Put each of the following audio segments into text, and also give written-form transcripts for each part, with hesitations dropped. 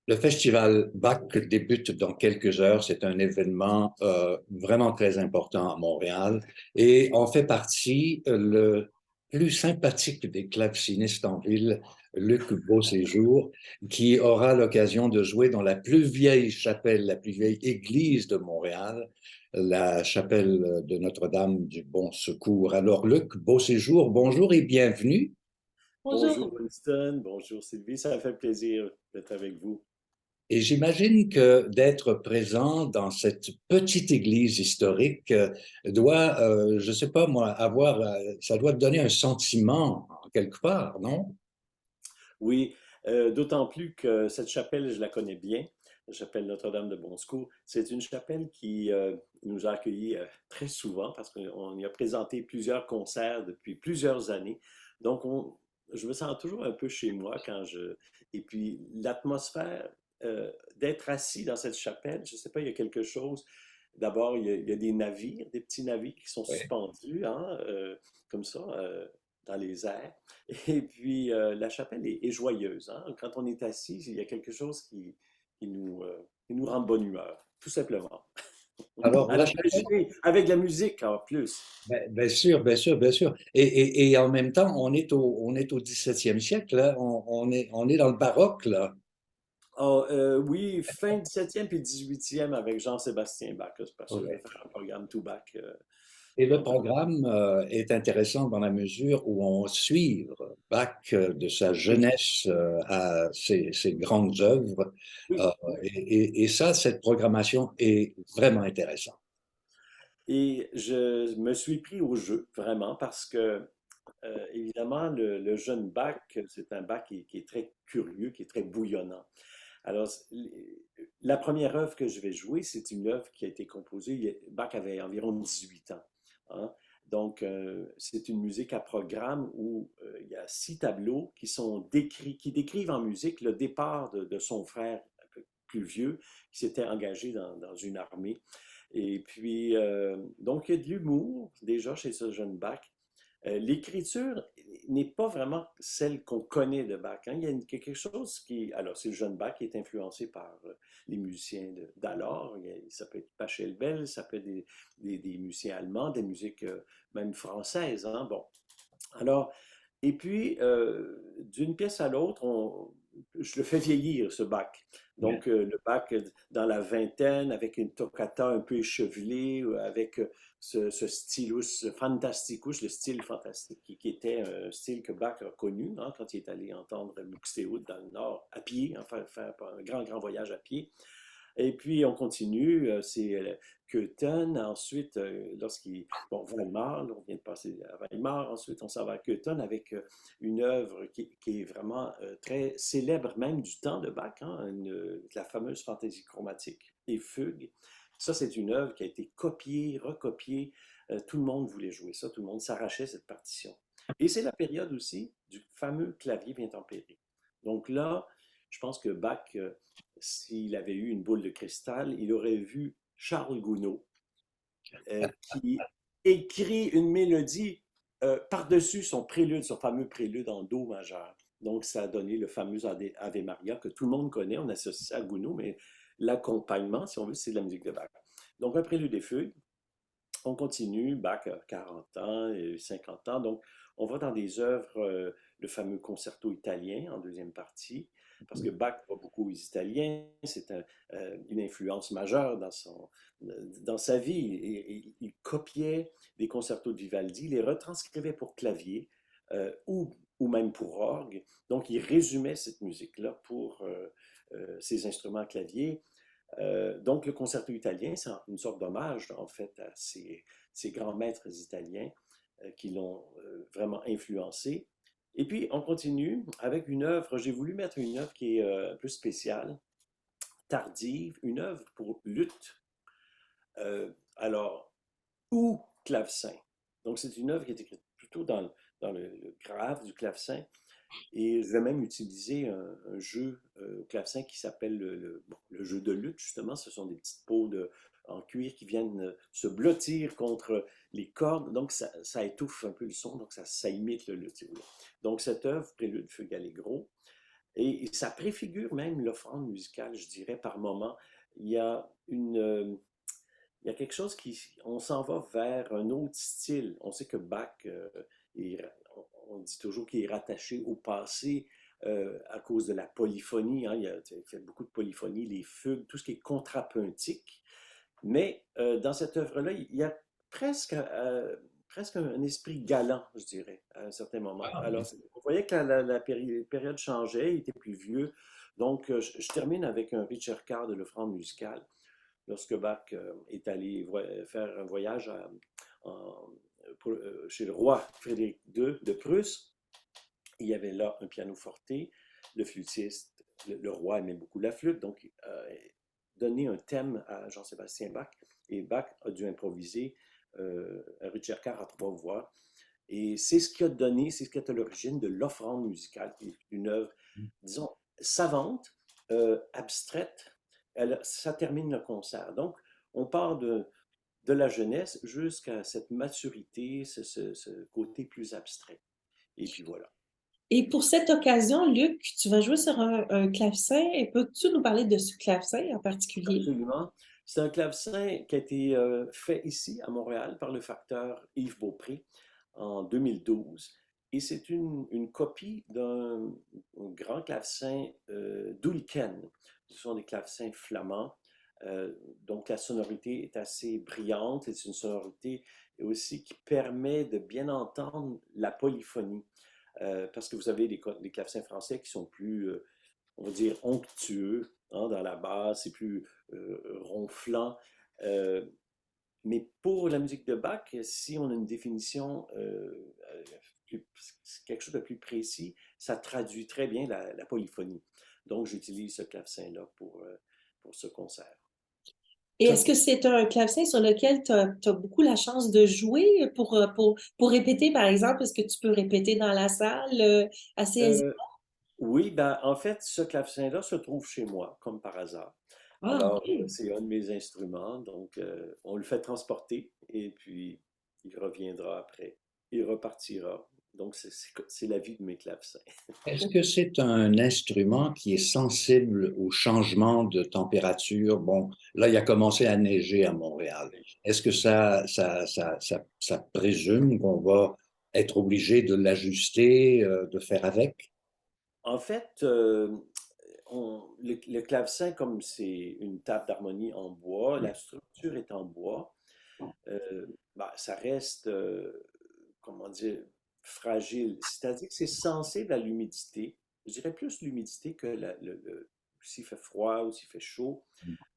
Le festival Bach débute dans quelques heures. C'est un événement vraiment très important à Montréal et en fait partie le plus sympathique des clavecinistes en ville, Luc Beauséjour, qui aura l'occasion de jouer dans la plus vieille chapelle, la plus vieille église de Montréal, la chapelle de Notre-Dame du Bon Secours. Alors Luc Beauséjour, bonjour et bienvenue. Bonjour Winston, bonjour Sylvie, ça fait plaisir d'être avec vous. Et j'imagine que d'être présent dans cette petite église historique doit, je sais pas moi, avoir, ça doit te donner un sentiment quelque part, non? Oui, d'autant plus que cette chapelle, je la connais bien, la chapelle Notre-Dame de Bon Secours. C'est une chapelle qui nous a accueillis très souvent parce qu'on y a présenté plusieurs concerts depuis plusieurs années. Donc, je me sens toujours un peu chez moi quand je... Et puis, l'atmosphère d'être assis dans cette chapelle, je ne sais pas, il y a quelque chose. D'abord, il y a des navires, des petits navires qui sont Oui. suspendus, hein, comme ça, dans les airs. Et puis, la chapelle est joyeuse, hein. Quand on est assis, il y a quelque chose qui nous rend de bonne humeur, tout simplement. Alors, la Avec chapelle, avec la musique en plus. bien sûr, bien sûr, bien sûr. Et en même temps, on est au 17e siècle, là. On est dans le baroque, là. Ah, oui, fin 17e puis 18e avec Jean-Sébastien Bach, là, c'est parce que je vais Ouais. faire un programme tout Bach. Et le Donc, programme est intéressant dans la mesure où on suit Bach de sa oui, jeunesse à ses grandes œuvres. Euh, oui, oui. et ça, cette programmation est vraiment intéressante. Et je me suis pris au jeu, vraiment, parce que évidemment, le jeune Bach, c'est un Bach qui est très curieux, qui est très bouillonnant. Alors, la première œuvre que je vais jouer, c'est une œuvre qui a été composée, Bach avait environ 18 ans, hein. Donc, c'est une musique à programme où il y a 6 tableaux qui sont décrits, qui décrivent en musique le départ de son frère un peu plus vieux, qui s'était engagé dans une armée. Et puis, donc, il y a de l'humour déjà chez ce jeune Bach. L'écriture n'est pas vraiment celle qu'on connaît de Bach, hein. Il y a quelque chose qui... Alors, c'est le jeune Bach qui est influencé par les musiciens d'alors. Ça peut être Pachelbel, ça peut être des musiciens allemands, des musiques même françaises, hein. Bon, alors, et puis, d'une pièce à l'autre, je le fais vieillir, ce Bach. Ouais. Donc, le Bach dans la vingtaine, avec une toccata un peu échevelée, avec ce stylus fantasticus, le style fantastique, qui était un style que Bach a connu, hein, quand il est allé entendre Buxtehude dans le Nord à pied, enfin, faire un grand, grand voyage à pied. Et puis, on continue, c'est Köthen. Ensuite, lorsqu'il... Bon, Weimar, là, on vient de passer à Weimar. Ensuite, on s'en va à Köthen avec une œuvre qui est vraiment très célèbre, même du temps de Bach, hein, la fameuse fantaisie chromatique et fugue. Ça, c'est une œuvre qui a été copiée, recopiée. Tout le monde voulait jouer ça, tout le monde s'arrachait cette partition. Et c'est la période aussi du fameux clavier bien tempéré. Donc là, je pense que Bach, s'il avait eu une boule de cristal, il aurait vu Charles Gounod qui écrit une mélodie par-dessus son prélude, son fameux prélude en Do majeur. Donc, ça a donné le fameux Ave Maria que tout le monde connaît, on associe ça à Gounod, mais l'accompagnement, si on veut, c'est de la musique de Bach. Donc, un prélude des fugues, on continue, Bach a 40 ans et 50 ans, donc on va dans des œuvres, le fameux concerto italien en deuxième partie, parce que Bach va beaucoup aux Italiens, c'est une influence majeure dans sa vie. Et il copiait des concertos de Vivaldi, les retranscrivait pour clavier ou même pour orgue. Donc il résumait cette musique-là pour ses instruments à clavier. Donc, le concerto italien, c'est une sorte d'hommage, en fait, à ces grands maîtres italiens qui l'ont vraiment influencé. Et puis, on continue avec une œuvre, j'ai voulu mettre une œuvre qui est un peu spéciale, tardive, une œuvre pour luth, alors, ou clavecin. Donc, c'est une œuvre qui est écrite plutôt dans le grave du clavecin. Et je vais même utiliser un jeu au clavecin qui s'appelle bon, le jeu de lutte, justement. Ce sont des petites peaux en cuir qui viennent se blottir contre les cordes. Donc, ça étouffe un peu le son, donc ça imite le luth, si vous voulez. Donc, cette œuvre, Prélude Fugue Allegro, Et ça préfigure même l'offrande musicale, je dirais, par moment. Il y a il y a quelque chose on s'en va vers un autre style. On sait que Bach, on dit toujours qu'il est rattaché au passé à cause de la polyphonie, hein. Il fait beaucoup de polyphonie, les fugues, tout ce qui est contrapuntique. Mais dans cette œuvre-là, il y a presque, presque un esprit galant, je dirais, à un certain moment. Ah, Alors, oui. vous voyez que la période changeait, il était plus vieux. Donc, je termine avec un Ricercar de l'offrande musicale. Lorsque Bach est allé faire un voyage chez le roi Frédéric II de Prusse, il y avait là un piano forte, le flûtiste, le roi aimait beaucoup la flûte, donc donné un thème à Jean-Sébastien Bach, et Bach a dû improviser un Ricercar à 3 voix. Et c'est ce qui a donné, c'est ce qui est à l'origine de l'offrande musicale, qui est une œuvre, disons, savante, abstraite. Ça termine le concert. Donc, on part de la jeunesse jusqu'à cette maturité, ce côté plus abstrait. Et puis voilà. Et pour cette occasion, Luc, tu vas jouer sur un clavecin. Et peux-tu nous parler de ce clavecin en particulier? Absolument. C'est un clavecin qui a été fait ici, à Montréal, par le facteur Yves Beaupré en 2012. Et c'est une copie d'un grand clavecin d'Ulken. Ce sont des clavecins flamands. Donc la sonorité est assez brillante. C'est une sonorité aussi qui permet de bien entendre la polyphonie. Parce que vous avez des clavecins français qui sont plus, on va dire, onctueux, hein, dans la basse, c'est plus ronflant. Euh, mais pour la musique de Bach, si on a une définition, quelque chose de plus précis, ça traduit très bien la polyphonie. Donc, j'utilise ce clavecin-là pour ce concert. Et est-ce que c'est un clavecin sur lequel tu as beaucoup la chance de jouer pour répéter, par exemple? Est-ce que tu peux répéter dans la salle assez aisément? Euh, oui, ben, en fait, ce clavecin-là se trouve chez moi, comme par hasard. Ah, Alors, OK. c'est un de mes instruments, donc on le fait transporter et puis il reviendra après. Il repartira. Donc, c'est la vie de mes clavecins. Est-ce que c'est un instrument qui est sensible au changement de température? Bon, là, il a commencé à neiger à Montréal. Est-ce que ça présume qu'on va être obligé de l'ajuster, de faire avec? En fait, le clavecin, comme c'est une table d'harmonie en bois, la structure est en bois, bah, ça reste, comment dire, fragile. C'est-à-dire que c'est sensible à l'humidité. Je dirais plus l'humidité que s'il fait froid ou s'il fait chaud,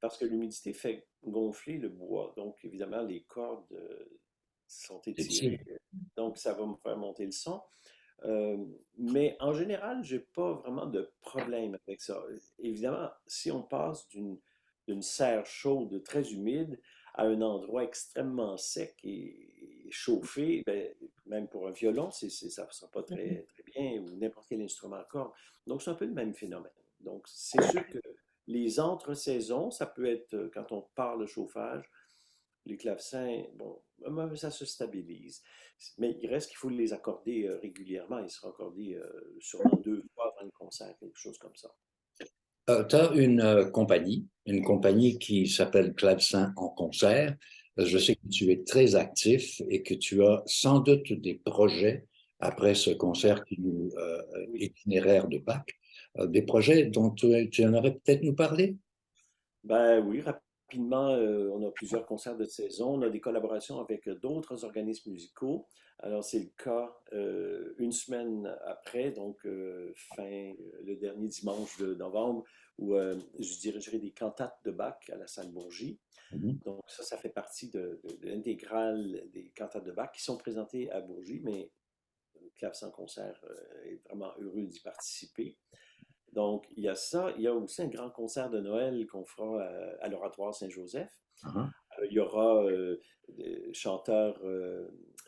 parce que l'humidité fait gonfler le bois. Donc, évidemment, les cordes sont C'est sûr. étirées. Donc, ça va me faire monter le son. Euh, mais en général, j'ai pas vraiment de problème avec ça. Évidemment, si on passe d'une serre chaude très humide à un endroit extrêmement sec et chauffé, ben, même pour un violon, ça ne sera pas très, très bien, ou n'importe quel instrument à cordes. Donc, c'est un peu le même phénomène. Donc, c'est sûr que les entre-saisons, ça peut être, quand on parle de chauffage, les clavecins, bon, ça se stabilise. Mais il reste qu'il faut les accorder régulièrement. Ils seront accordés sûrement 2 fois avant le concert, quelque chose comme ça. Tu as une compagnie qui s'appelle Clavecin en concert. Je Oui. sais que tu es très actif et que tu as sans doute des projets après ce concert qui nous Oui. itinéraire de Bach, des projets dont tu aimerais peut-être nous parler? Ben oui, rapidement, on a plusieurs concerts de saison. On a des collaborations avec d'autres organismes musicaux. Alors, c'est le cas une semaine après, donc le dernier dimanche de novembre, où je dirigerai des cantates de Bach à la salle Bourgie. Mhm. Donc, ça fait partie de l'intégrale des cantates de Bach qui sont présentées à Bourgie, mais Clavecin Concert est vraiment heureux d'y participer. Donc, il y a ça. Il y a aussi un grand concert de Noël qu'on fera à l'Oratoire Saint-Joseph. Ah, Il y aura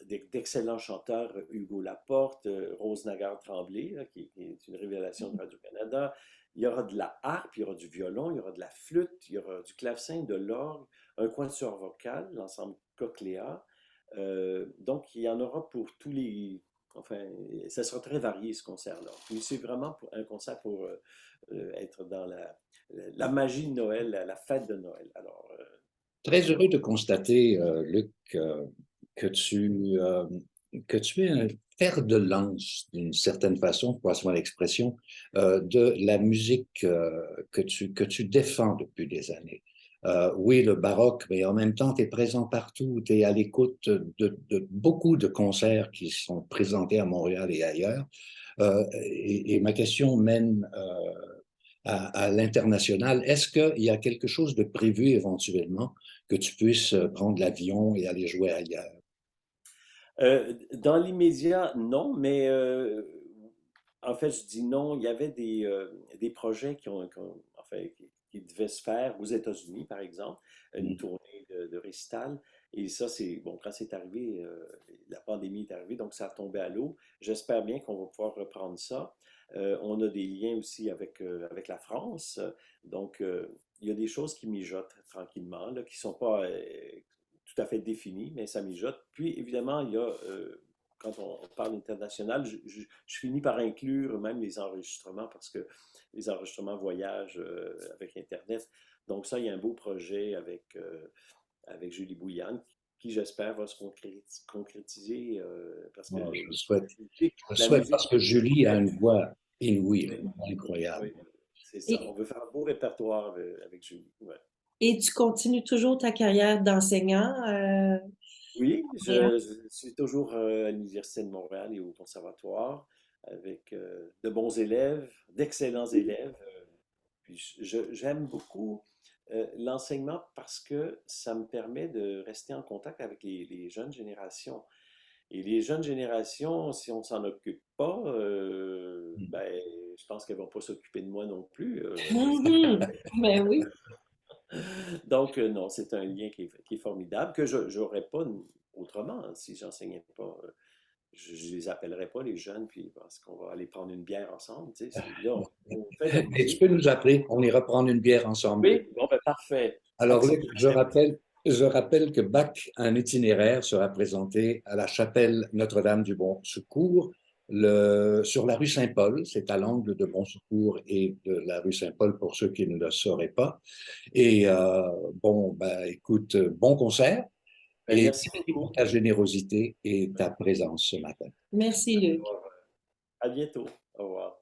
d'excellents chanteurs, Hugo Laporte, Rose Nagard-Tremblay, là, qui est une révélation de Radio-Canada. Il y aura de la harpe, il y aura du violon, il y aura de la flûte, il y aura du clavecin, de l'orgue, un quatuor vocal, l'ensemble Cochlea. Donc, il y en aura pour Enfin, ça sera très varié ce concert-là. Puis c'est vraiment un concert pour être dans la magie de Noël, la fête de Noël. Alors, Très heureux de constater, Luc, que tu, euh, que tu es un fer de lance, d'une certaine façon, passe-moi l'expression, de la musique que tu défends depuis des années. Oui, le baroque, mais en même temps, tu es présent partout, tu es à l'écoute de beaucoup de concerts qui sont présentés à Montréal et ailleurs. Et ma question mène à l'international. Est-ce qu'il y a quelque chose de prévu éventuellement que tu puisses prendre l'avion et aller jouer ailleurs? dans l'immédiat, non, mais en fait, je dis non. Il y avait des projets enfin, qui devaient se faire aux États-Unis, par exemple, une Mm. tournée de récital. Et ça, c'est bon, quand c'est arrivé, la pandémie est arrivée, donc ça a tombé à l'eau. J'espère bien qu'on va pouvoir reprendre ça. On a des liens aussi avec la France. Donc, il y a des choses qui mijotent tranquillement, là, qui ne sont pas tout à fait définies, mais ça mijote. Puis, évidemment, il y a, quand on parle international, je finis par inclure même les enregistrements parce que les enregistrements voyagent avec Internet. Donc ça, il y a un beau projet avec Julie Bouillane qui j'espère, va se concrétiser parce que Oh, je le souhaite. Je le la souhaite musique parce que Julie a une voix inouïe, oui, incroyable. oui, c'est ça. On Et, veut faire un beau répertoire avec Julie. Ouais. et tu continues toujours ta carrière d'enseignant Oui, à Montréal? je suis toujours à l'Université de Montréal et au Conservatoire avec de bons élèves, d'excellents élèves. Puis j'aime beaucoup l'enseignement parce que ça me permet de rester en contact avec les jeunes générations. Et les jeunes générations, si on s'en occupe pas, ben, je pense qu'elles vont pas s'occuper de moi non plus. Mhm. Ben oui. Donc, non, c'est un lien qui est formidable, que je n'aurais pas autrement hein, si j'enseignais pas. Je les appellerais pas les jeunes, puis parce qu'on va aller prendre une bière ensemble. Tu sais, là, on fait de la Et tu musique. peux nous appeler, on ira prendre une bière ensemble. Oui, bon, ben parfait. Alors, Luc, J'accepte. je rappelle que Bach, un itinéraire, sera présenté à la chapelle Notre-Dame du Bon Secours sur la rue Saint-Paul. C'est à l'angle de Bon Secours et de la rue Saint-Paul pour ceux qui ne le sauraient pas. Et bon, ben, écoute, bon concert Ben, et merci merci pour beaucoup. ta générosité et ta présence ce matin. Merci, Luc. Alors, à bientôt. Au revoir.